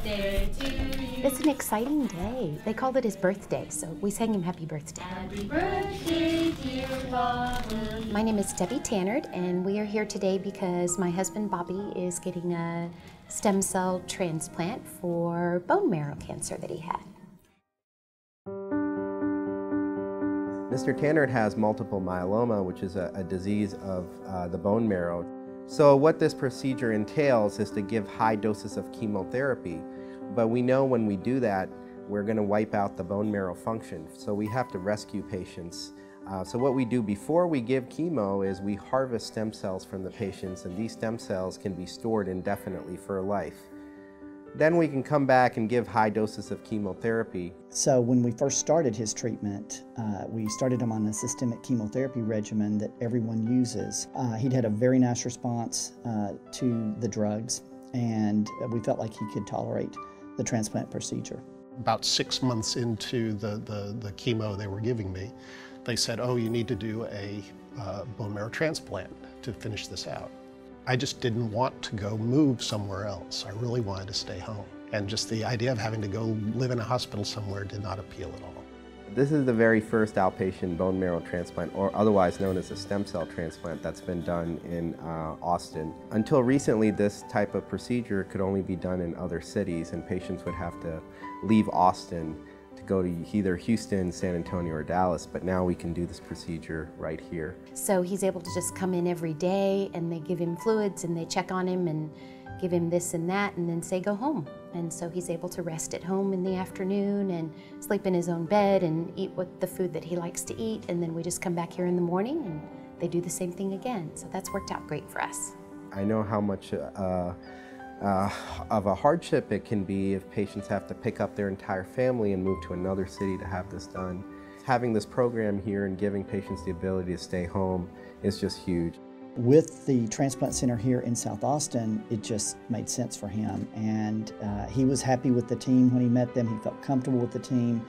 birthday to you. It's an exciting day. They called it his birthday, so we sang him happy birthday. Happy birthday, dear Bobby. My name is Debbie Tannard, and we are here today because my husband Bobby is getting a stem cell transplant for bone marrow cancer that he had. Mr. Tannard has multiple myeloma, which is a disease of the bone marrow. So what this procedure entails is to give high doses of chemotherapy, but we know when we do that, we're going to wipe out the bone marrow function. So we have to rescue patients. So what we do before we give chemo is we harvest stem cells from the patients, and these stem cells can be stored indefinitely for life. Then we can come back and give high doses of chemotherapy. So when we first started his treatment, we started him on a systemic chemotherapy regimen that everyone uses. He'd had a very nice response to the drugs, and we felt like he could tolerate the transplant procedure. About 6 months into the chemo they were giving me, they said, oh, you need to do a bone marrow transplant to finish this out. I just didn't want to go move somewhere else. I really wanted to stay home. And just the idea of having to go live in a hospital somewhere did not appeal at all. This is the very first outpatient bone marrow transplant, or otherwise known as a stem cell transplant, that's been done in Austin. Until recently, this type of procedure could only be done in other cities, and patients would have to leave Austin to go to either Houston, San Antonio, or Dallas, but now we can do this procedure right here. So he's able to just come in every day, and they give him fluids, and they check on him, and give him this and that, and then say go home. And so he's able to rest at home in the afternoon and sleep in his own bed and eat the food that he likes to eat, and then we just come back here in the morning and they do the same thing again. So that's worked out great for us. I know how much of a hardship it can be if patients have to pick up their entire family and move to another city to have this done. Having this program here and giving patients the ability to stay home is just huge. With the transplant center here in South Austin, it just made sense for him, and he was happy with the team when he met them. He felt comfortable with the team,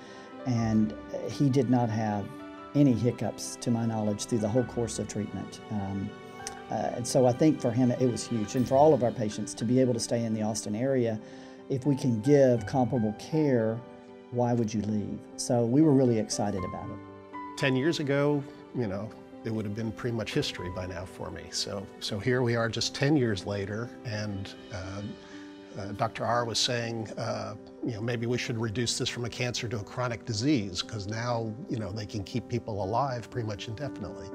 and he did not have any hiccups, to my knowledge, through the whole course of treatment. And so I think for him it was huge, and for all of our patients to be able to stay in the Austin area. If we can give comparable care, why would you leave? So we were really excited about it. 10 years ago, you know, it would have been pretty much history by now for me. So here we are just 10 years later, and Dr. R was saying, you know, maybe we should reduce this from a cancer to a chronic disease, because now, you know, they can keep people alive pretty much indefinitely.